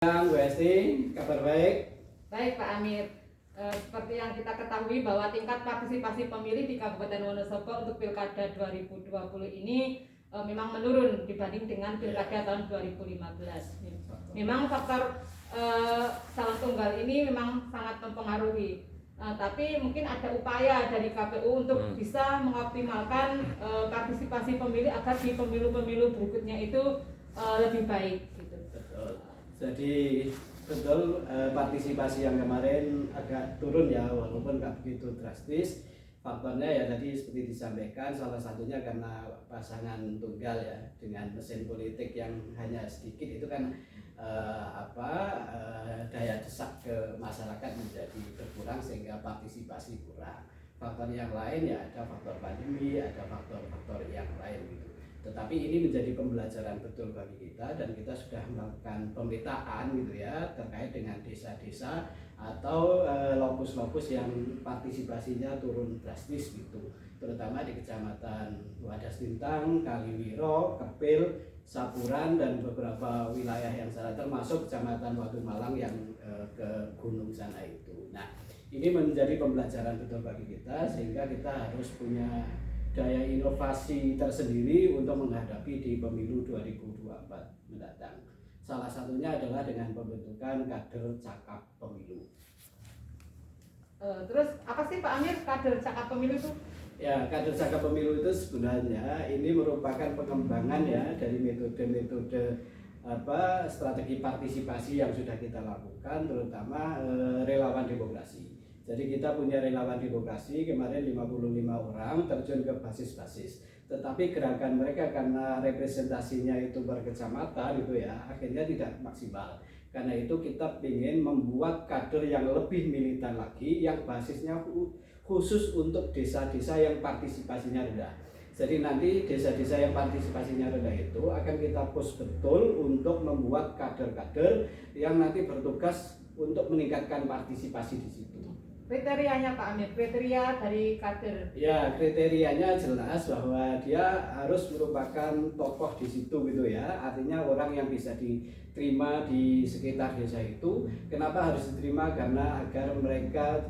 Bu Esti, kabar baik? Baik Pak Amir, seperti yang kita ketahui bahwa tingkat partisipasi pemilih di Kabupaten Wonosobo untuk Pilkada 2020 ini memang menurun dibanding dengan Pilkada tahun 2015. Memang faktor calon tunggal ini memang sangat mempengaruhi, tapi mungkin ada upaya dari KPU untuk bisa mengoptimalkan partisipasi pemilih agar di pemilu-pemilu berikutnya itu lebih baik. Gitu. Jadi betul partisipasi yang kemarin agak turun ya, walaupun nggak begitu drastis. Faktornya ya tadi seperti disampaikan, salah satunya karena pasangan tunggal ya, dengan mesin politik yang hanya sedikit itu kan daya desak ke masyarakat menjadi berkurang sehingga partisipasi kurang. Faktor yang lain ya ada faktor pandemi, ada faktor-faktor yang lain gitu. Tetapi ini menjadi pembelajaran betul bagi kita, dan kita sudah melakukan pemetaan gitu ya terkait dengan desa-desa atau lokus-lokus yang partisipasinya turun drastis gitu, terutama di kecamatan Wadas Lintang, Kaliwiro, Kepil, Sapuran, dan beberapa wilayah yang sana termasuk kecamatan Watu Malang yang ke gunung sana itu. Nah, ini menjadi pembelajaran betul bagi kita sehingga kita harus punya daya inovasi tersendiri untuk menghadapi di pemilu 2024 mendatang. Salah satunya adalah dengan pembentukan kader cakap pemilu. Terus apa sih Pak Amir kader cakap pemilu itu? Ya, kader cakap pemilu itu sebenarnya ini merupakan pengembangan ya dari metode-metode strategi partisipasi yang sudah kita lakukan, terutama relawan demokrasi. Jadi kita punya relawan demokrasi kemarin 55 orang terjun ke basis-basis. Tetapi gerakan mereka karena representasinya itu berkecamatan gitu ya, akhirnya tidak maksimal. Karena itu kita ingin membuat kader yang lebih militan lagi, yang basisnya khusus untuk desa-desa yang partisipasinya rendah. Jadi nanti desa-desa yang partisipasinya rendah itu akan kita push betul untuk membuat kader-kader yang nanti bertugas untuk meningkatkan partisipasi di situ. Kriterianya Pak Amir, kriteria dari kader. Ya, kriterianya jelas bahwa dia harus merupakan tokoh di situ gitu ya. Artinya orang yang bisa diterima di sekitar desa itu. Kenapa harus diterima? Karena agar mereka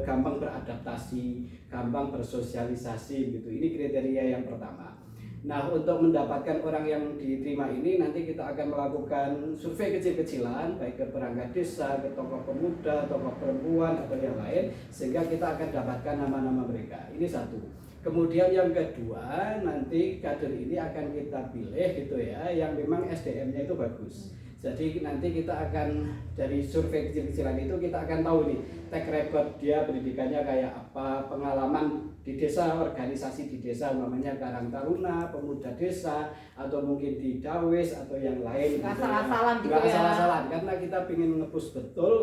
gampang beradaptasi, gampang bersosialisasi gitu. Ini kriteria yang pertama. Nah, untuk mendapatkan orang yang diterima ini nanti kita akan melakukan survei kecil-kecilan baik ke perangkat desa, ke tokoh pemuda, tokoh perempuan atau yang lain, sehingga kita akan dapatkan nama-nama mereka. Ini satu. Kemudian yang kedua, nanti kader ini akan kita pilih gitu ya, yang memang SDM-nya itu bagus. Jadi nanti kita akan dari survei kecil-kecilan itu kita akan tahu nih track record dia pendidikannya kayak apa, pengalaman di desa, organisasi di desa namanya Karang Taruna, Pemuda Desa, atau mungkin di Dawes atau yang lain. Nggak asal-asalan gitu ya. Asal-asalan karena kita ingin nge-push betul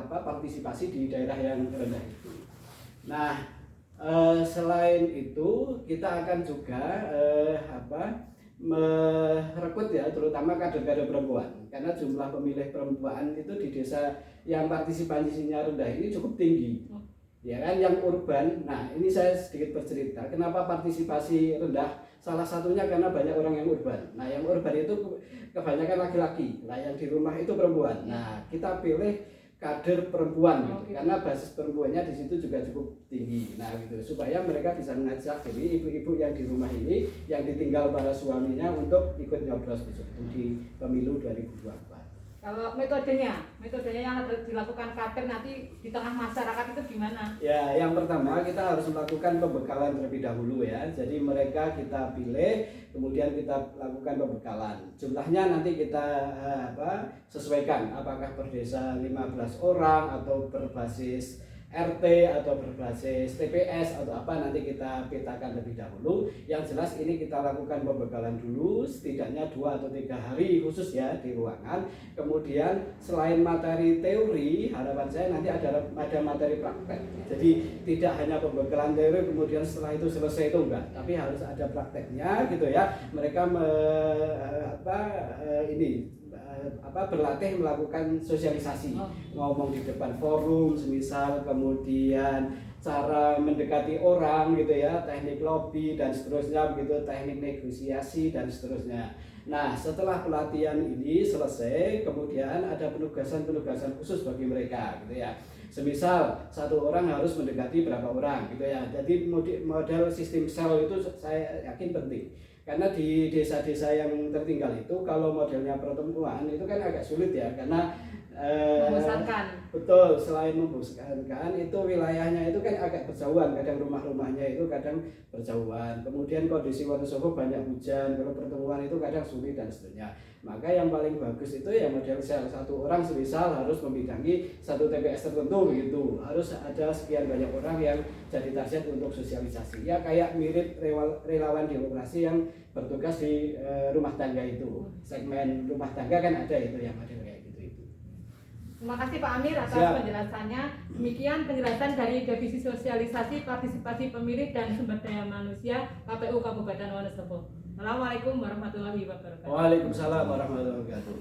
partisipasi di daerah yang rendah itu. Nah, selain itu kita akan juga merekrut ya, terutama kader-kader perempuan, karena jumlah pemilih perempuan itu di desa yang partisipasinya rendah ini cukup tinggi, ya kan, yang urban. Nah, ini saya sedikit bercerita kenapa partisipasi rendah. Salah satunya karena banyak orang yang urban. Nah, yang urban itu kebanyakan laki-laki, nah yang di rumah itu perempuan. Nah, kita pilih kader perempuan gitu, karena basis perempuannya di situ juga cukup tinggi. Nah gitu, supaya mereka bisa mengajak jadi ibu-ibu yang di rumah ini yang ditinggal para suaminya untuk ikut nyoblos besok di pemilu 2024. Kalau metodenya yang dilakukan kader nanti di tengah masyarakat itu gimana? Ya, yang pertama kita harus melakukan pembekalan terlebih dahulu ya. Jadi mereka kita pilih, kemudian kita lakukan pembekalan. Jumlahnya nanti kita sesuaikan, apakah per desa 15 orang atau berbasis RT atau berbasis TPS atau apa, nanti kita petakan lebih dahulu. Yang jelas ini kita lakukan pembekalan dulu setidaknya 2 atau 3 hari khusus ya di ruangan. Kemudian selain materi teori, harapan saya nanti ada materi praktek. Jadi tidak hanya pembekalan teori kemudian setelah itu selesai, itu enggak, tapi harus ada prakteknya gitu ya. Mereka berlatih melakukan sosialisasi, ngomong di depan forum semisal, kemudian cara mendekati orang gitu ya, teknik lobby dan seterusnya begitu, teknik negosiasi dan seterusnya. Nah, setelah pelatihan ini selesai, kemudian ada penugasan-penugasan khusus bagi mereka, gitu ya. Semisal satu orang harus mendekati berapa orang, gitu ya. Jadi model sistem sel itu saya yakin penting. Karena di desa-desa yang tertinggal itu kalau modelnya pertemuan itu kan agak sulit ya, karena Membosankan. betul, selain membosankan itu wilayahnya itu kan agak berjauhan, kadang rumah-rumahnya itu kadang berjauhan, kemudian kondisi Wonosobo banyak hujan, kalau pertemuan itu kadang sulit dan seterusnya. Maka yang paling bagus itu ya model sel, satu orang semisal harus membidangi satu TPS tertentu begitu, harus ada sekian banyak orang yang jadi target untuk sosialisasi, ya kayak mirip relawan demokrasi yang bertugas di rumah tangga itu, segmen rumah tangga kan ada itu yang model kayak gitu itu. Terima kasih Pak Amir atas Siap. penjelasannya. Demikian penjelasan dari Divisi Sosialisasi Partisipasi Pemilih dan Sumber Daya Manusia KPU Kabupaten Wonosobo. Assalamualaikum warahmatullahi wabarakatuh. Waalaikumsalam warahmatullahi wabarakatuh.